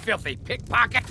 filthy pickpocket!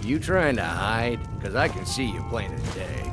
You trying to hide? Because I can see you plain as day.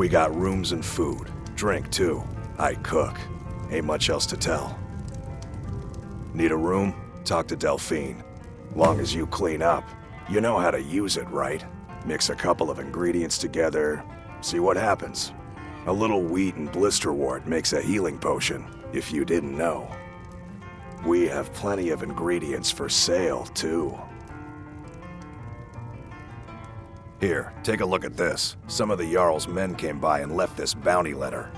We got rooms and food. Drink, too. I cook. Ain't much else to tell. Need a room? Talk to Delphine. Long as you clean up. You know how to use it, right? Mix a couple of ingredients together, see what happens. A little wheat and blisterwort makes a healing potion, if you didn't know. We have plenty of ingredients for sale, too. Here, take a look at this. Some of the Jarl's men came by and left this bounty letter.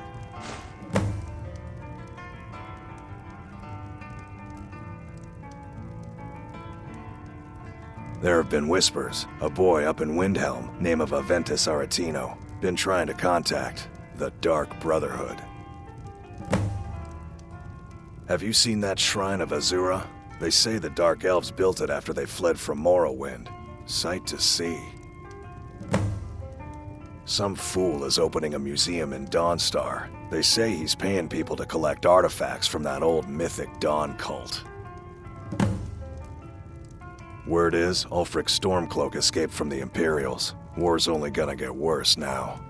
There have been whispers. A boy up in Windhelm, name of Aventus Aretino, been trying to contact the Dark Brotherhood. Have you seen that shrine of Azura? They say the Dark Elves built it after they fled from Morrowind. Sight to see. Some fool is opening a museum in Dawnstar. They say he's paying people to collect artifacts from that old mythic Dawn cult. Word is, Ulfric Stormcloak escaped from the Imperials. War's only gonna get worse now.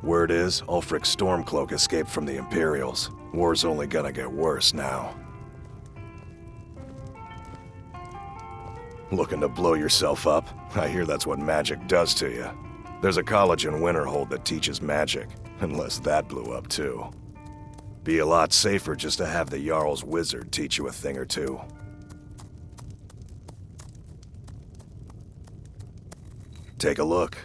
Word is, Ulfric Stormcloak escaped from the Imperials. War's only gonna get worse now. Looking to blow yourself up? I hear that's what magic does to you. There's a college in Winterhold that teaches magic, unless that blew up too. Be a lot safer just to have the Jarl's wizard teach you a thing or two. Take a look.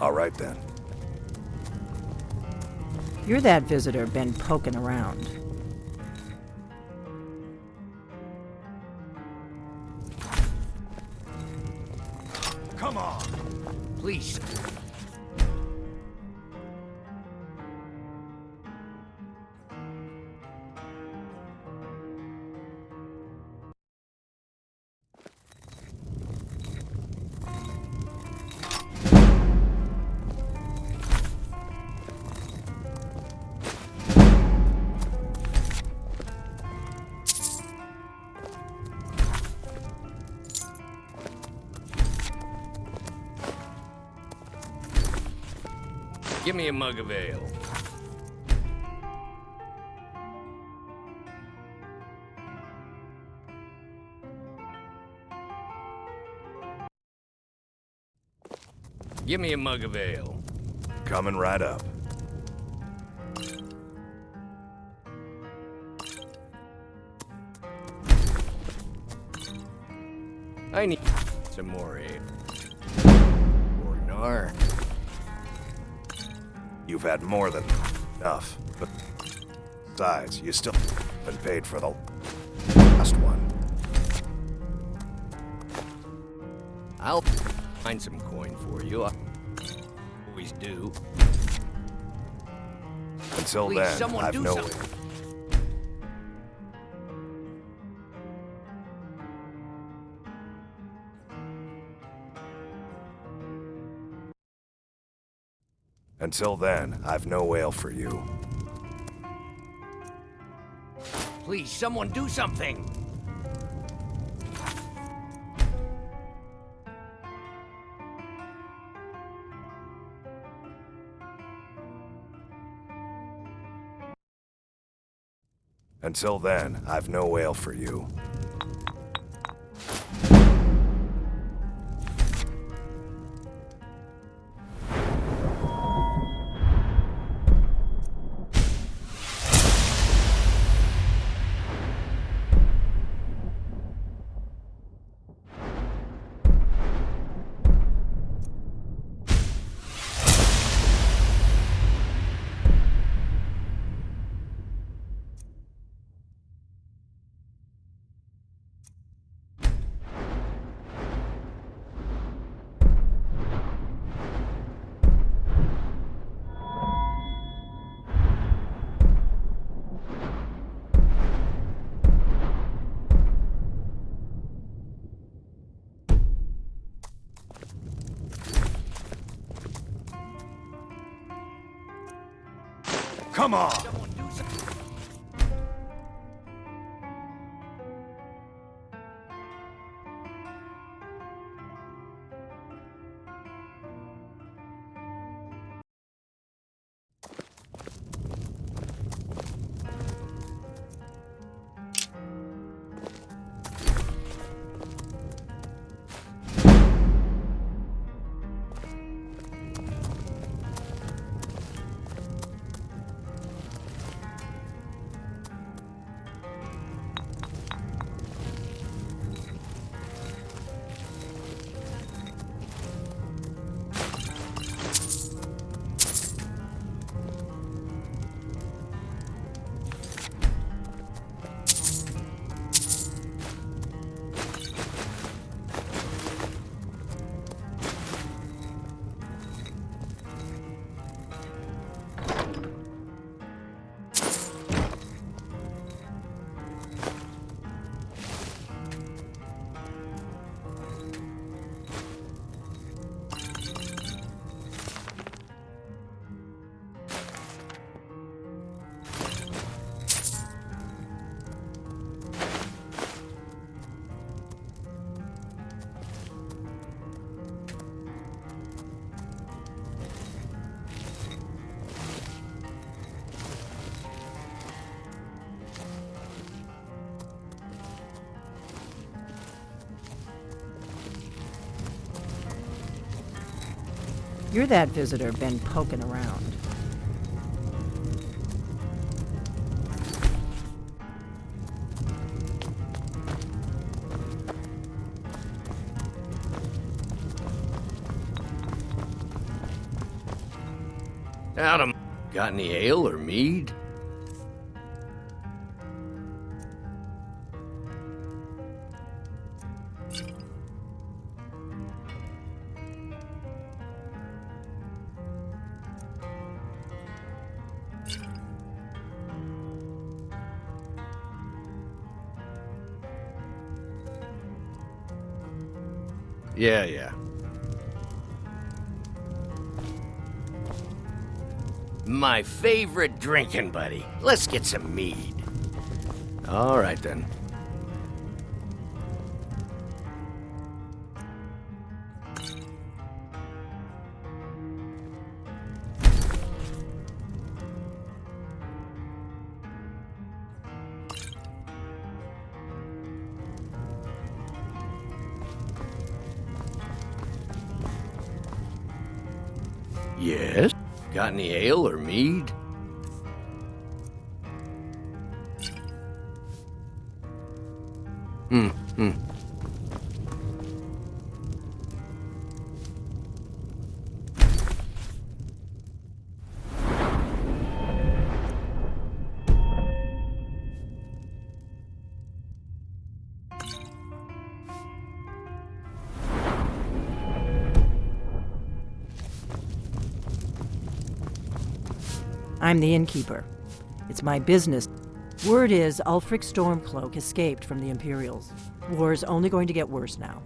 All right then. You're that visitor been poking around. Come on! Please. Give me a mug of ale. Give me a mug of ale. Coming right up. I need some more ale. Or nar. You've had more than enough, but besides, you still been paid for the last one. I'll find some coin for you. I always do. Until Please, then, someone I've do no something. Until then, I've no ale for you. Please, someone do something! Until then, I've no ale for you. Come on! You're that visitor been poking around. Adam, got any ale or mead? Yeah. My favorite drinking buddy. Let's get some mead. All right, then. Yes? Got any ale or mead? Hmm. I'm the innkeeper. It's my business. Word is Ulfric Stormcloak escaped from the Imperials. War's only going to get worse now.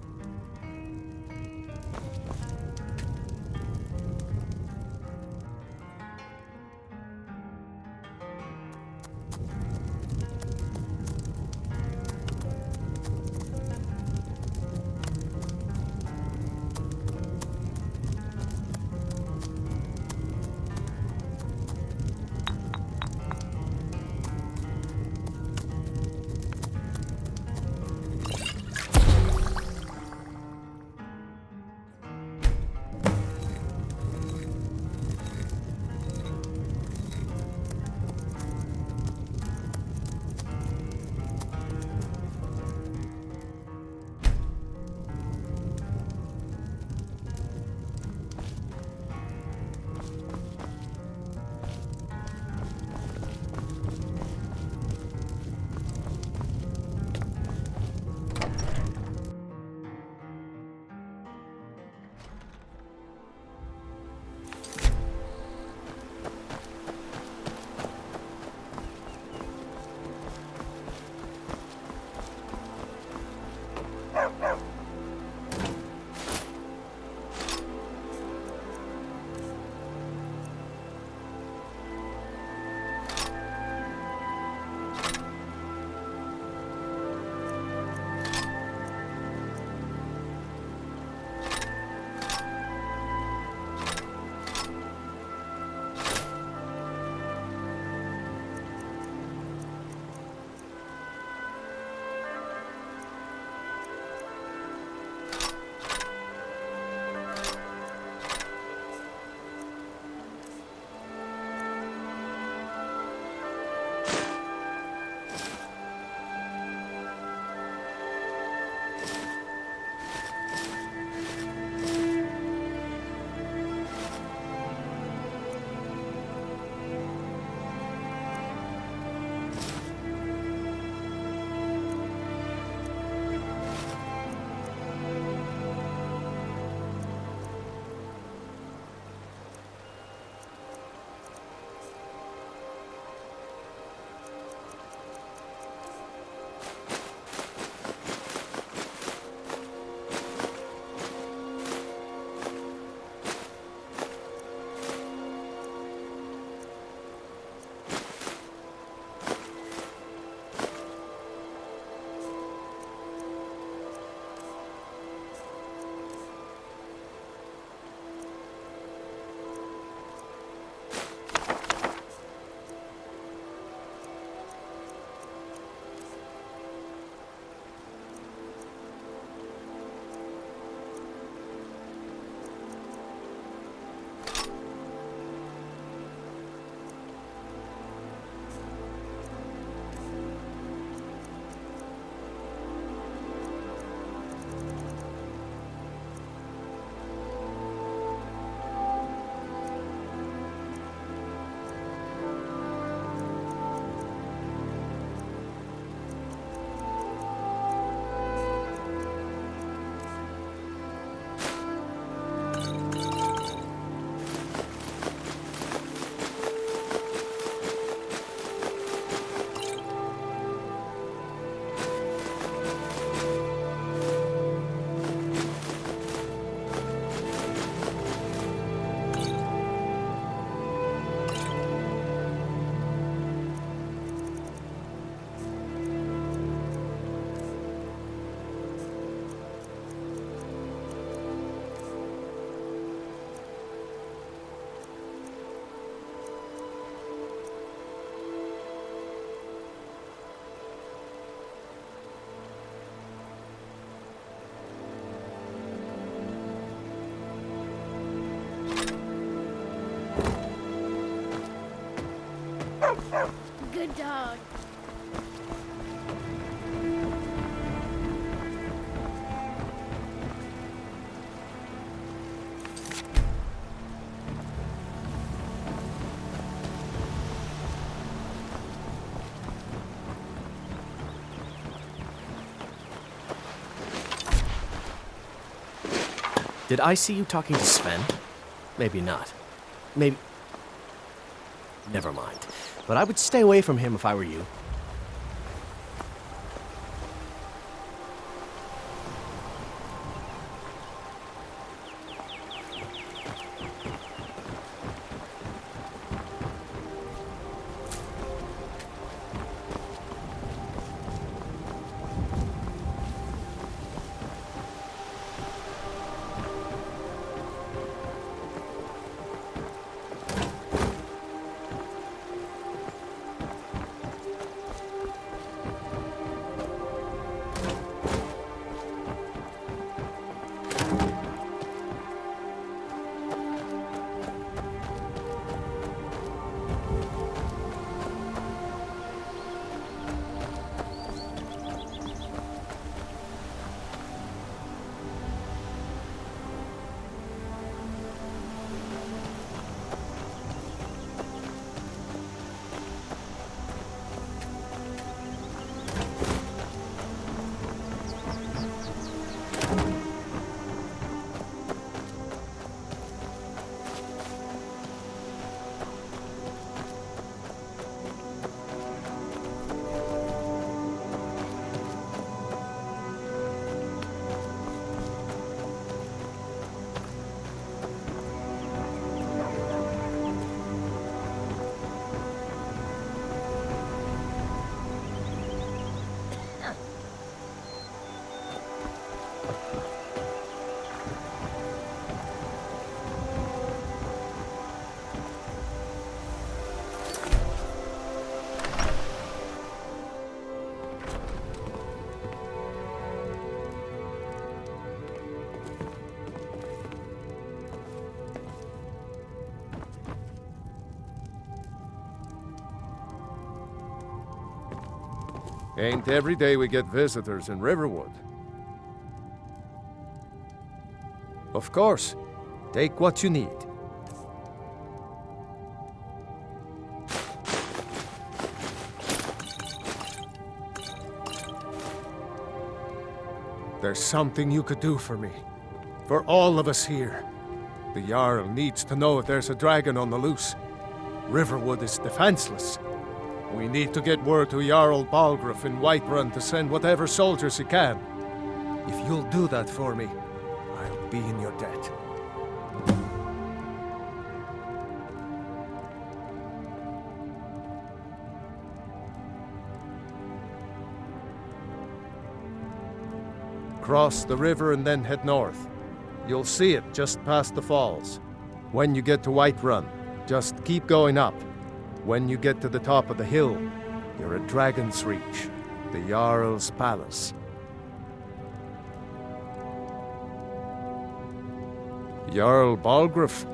Good dog. Did I see you talking to Sven? Maybe not. Maybe... Never mind. But I would stay away from him if I were you. Ain't every day we get visitors in Riverwood. Of course. Take what you need. There's something you could do for me. For all of us here. The Jarl needs to know if there's a dragon on the loose. Riverwood is defenseless. We need to get word to Jarl Balgruuf in Whiterun to send whatever soldiers he can. If you'll do that for me, I'll be in your debt. Cross the river and then head north. You'll see it just past the falls. When you get to Whiterun, just keep going up. When you get to the top of the hill, you're at Dragon's Reach, the Jarl's palace. Jarl Balgruuf,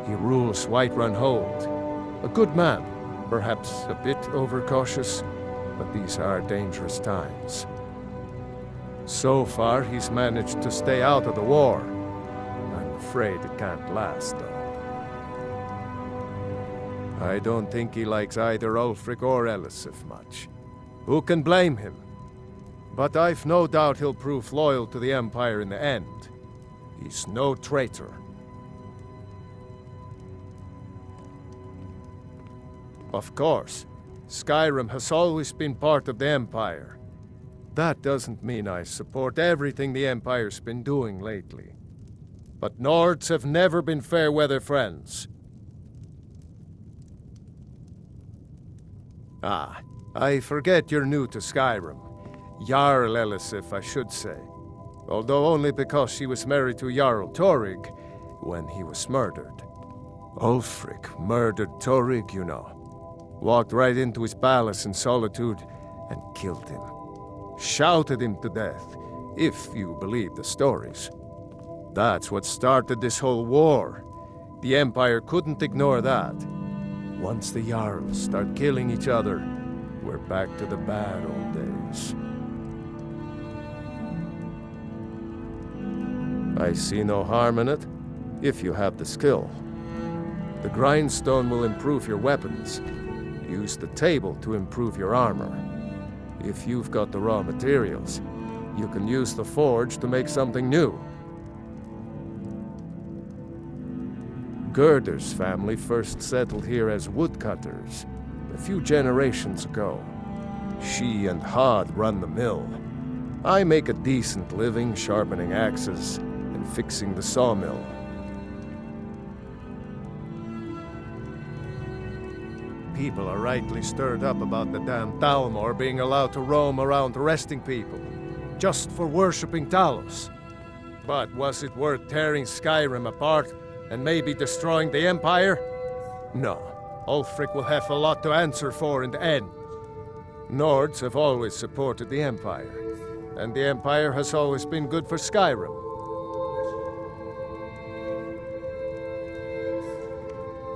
he rules Whiterun Hold. A good man, perhaps a bit overcautious, but these are dangerous times. So far, he's managed to stay out of the war. I'm afraid it can't last, though. I don't think he likes either Ulfric or Elisif much. Who can blame him? But I've no doubt he'll prove loyal to the Empire in the end. He's no traitor. Of course, Skyrim has always been part of the Empire. That doesn't mean I support everything the Empire's been doing lately. But Nords have never been fair-weather friends. Ah, I forget you're new to Skyrim. Jarl Elisif, I should say. Although only because she was married to Jarl Torygg when he was murdered. Ulfric murdered Torygg, you know. Walked right into his palace in Solitude and killed him. Shouted him to death, if you believe the stories. That's what started this whole war. The Empire couldn't ignore that. Once the Jarls start killing each other, we're back to the bad old days. I see no harm in it, if you have the skill. The grindstone will improve your weapons. Use the table to improve your armor. If you've got the raw materials, you can use the forge to make something new. Gerder's family first settled here as woodcutters a few generations ago. She and Hod run the mill. I make a decent living sharpening axes and fixing the sawmill. People are rightly stirred up about the damn Thalmor being allowed to roam around arresting people, just for worshipping Talos. But was it worth tearing Skyrim apart and maybe destroying the Empire? No. Ulfric will have a lot to answer for in the end. Nords have always supported the Empire, and the Empire has always been good for Skyrim.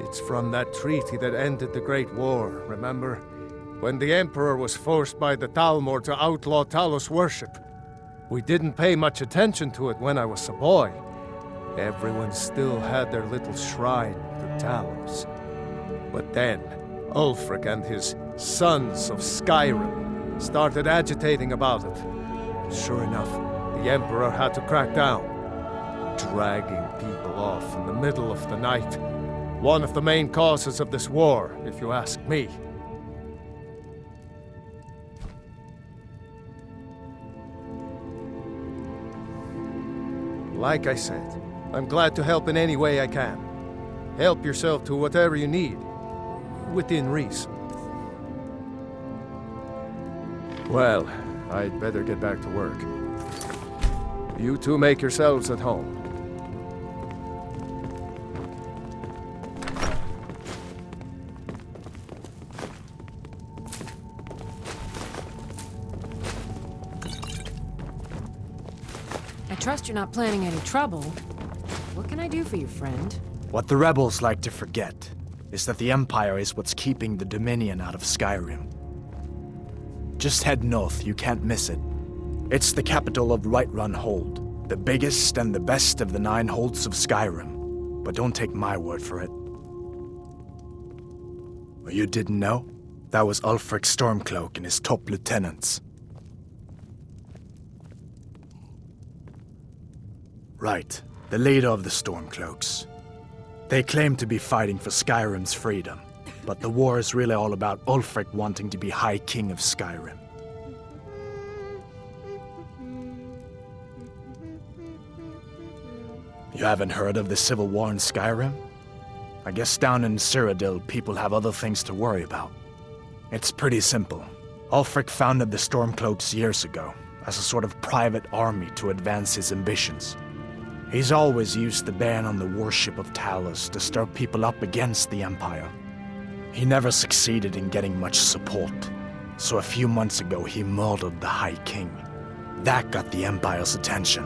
It's from that treaty that ended the Great War, remember? When the Emperor was forced by the Thalmor to outlaw Talos worship. We didn't pay much attention to it when I was a boy. Everyone still had their little shrine to Talos. But then, Ulfric and his Sons of Skyrim started agitating about it. And sure enough, the Emperor had to crack down, dragging people off in the middle of the night. One of the main causes of this war, if you ask me. Like I said, I'm glad to help in any way I can. Help yourself to whatever you need, within reason. Well, I'd better get back to work. You two make yourselves at home. I trust you're not planning any trouble. What can I do for you, friend? What the rebels like to forget is that the Empire is what's keeping the Dominion out of Skyrim. Just head north, you can't miss it. It's the capital of Whiterun Hold, the biggest and the best of the 9 holds of Skyrim. But don't take my word for it. Well, you didn't know? That was Ulfric Stormcloak and his top lieutenants. Right, the leader of the Stormcloaks. They claim to be fighting for Skyrim's freedom, but the war is really all about Ulfric wanting to be High King of Skyrim. You haven't heard of the civil war in Skyrim? I guess down in Cyrodiil, people have other things to worry about. It's pretty simple. Ulfric founded the Stormcloaks years ago, as a sort of private army to advance his ambitions. He's always used the ban on the worship of Talos to stir people up against the Empire. He never succeeded in getting much support, so a few months ago he murdered the High King. That got the Empire's attention.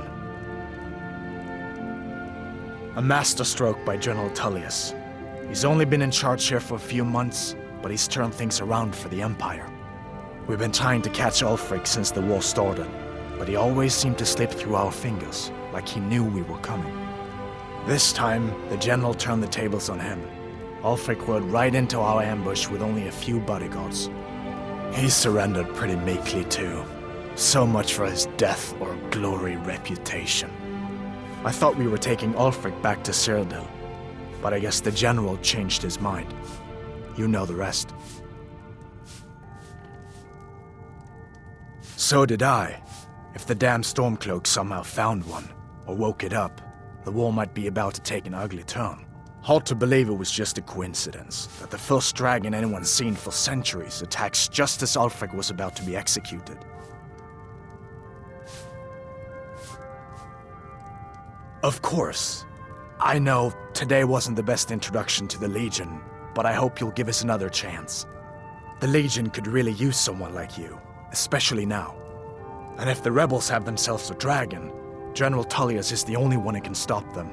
A masterstroke by General Tullius. He's only been in charge here for a few months, but he's turned things around for the Empire. We've been trying to catch Ulfric since the war started, but he always seemed to slip through our fingers, like he knew we were coming. This time, the general turned the tables on him. Ulfric rode right into our ambush with only a few bodyguards. He surrendered pretty meekly too. So much for his death or glory reputation. I thought we were taking Ulfric back to Cyrodiil, but I guess the general changed his mind. You know the rest. So did I. If the damn Stormcloak somehow found one, or woke it up, the war might be about to take an ugly turn. Hard to believe it was just a coincidence that the first dragon anyone's seen for centuries attacks just as Ulfric was about to be executed. Of course. I know today wasn't the best introduction to the Legion, but I hope you'll give us another chance. The Legion could really use someone like you, especially now. And if the rebels have themselves a dragon, General Tullius is the only one who can stop them.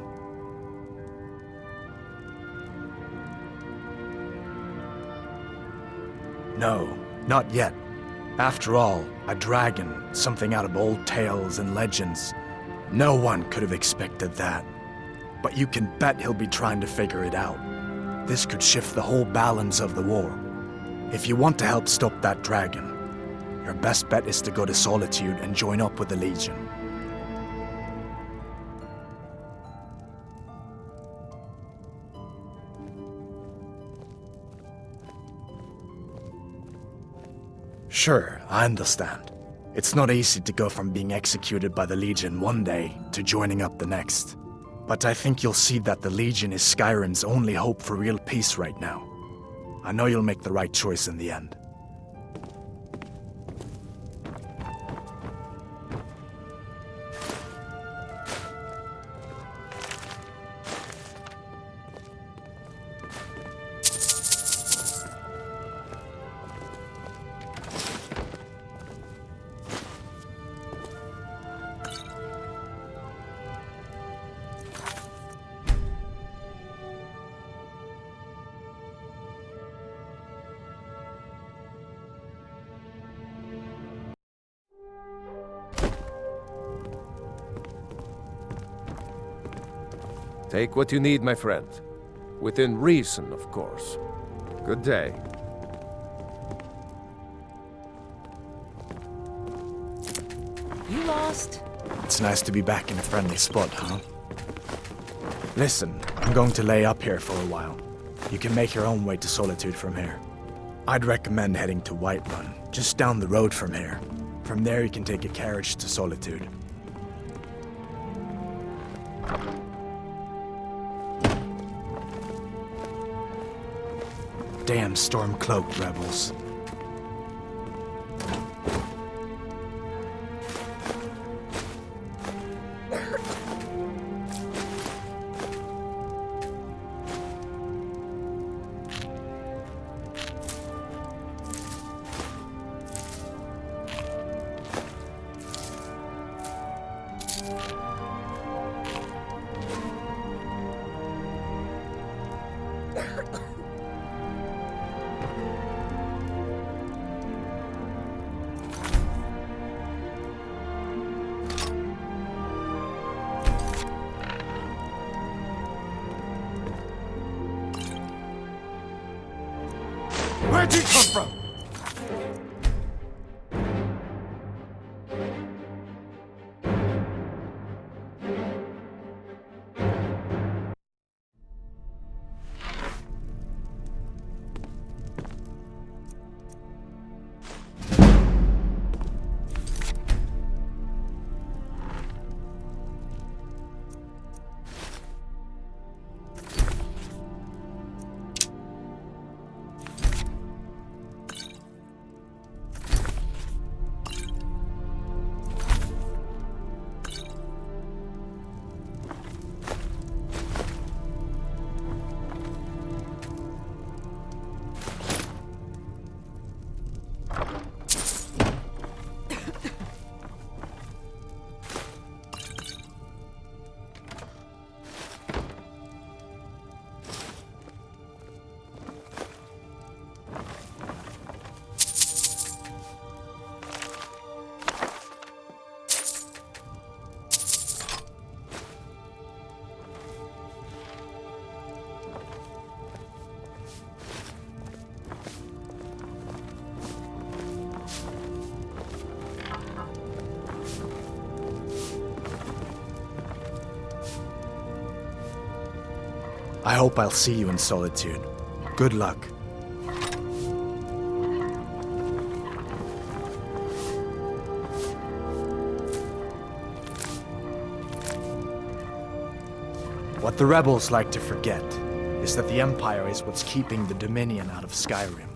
No, Not yet. After all, a dragon, something out of old tales and legends. No one could have expected that. But you can bet he'll be trying to figure it out. This could shift the whole balance of the war. If you want to help stop that dragon, your best bet is to go to Solitude and join up with the Legion. Sure, I understand. It's not easy to go from being executed by the Legion one day to joining up the next. But I think you'll see that the Legion is Skyrim's only hope for real peace right now. I know you'll make the right choice in the end. Take what you need, my friend. Within reason, of course. Good day. You lost? It's nice to be back in a friendly spot, huh? Listen, I'm going to lay up here for a while. You can make your own way to Solitude from here. I'd recommend heading to Whiterun, just down the road from here. From there you can take a carriage to Solitude. Damn Stormcloaked rebels. Where'd you come from? I hope I'll see you in Solitude. Good luck. What the rebels like to forget is that the Empire is what's keeping the Dominion out of Skyrim.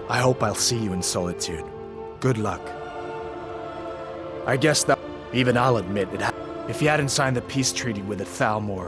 I hope I'll see you in Solitude. Good luck. I guess that even I'll admit it. If you hadn't signed the peace treaty with the Thalmor,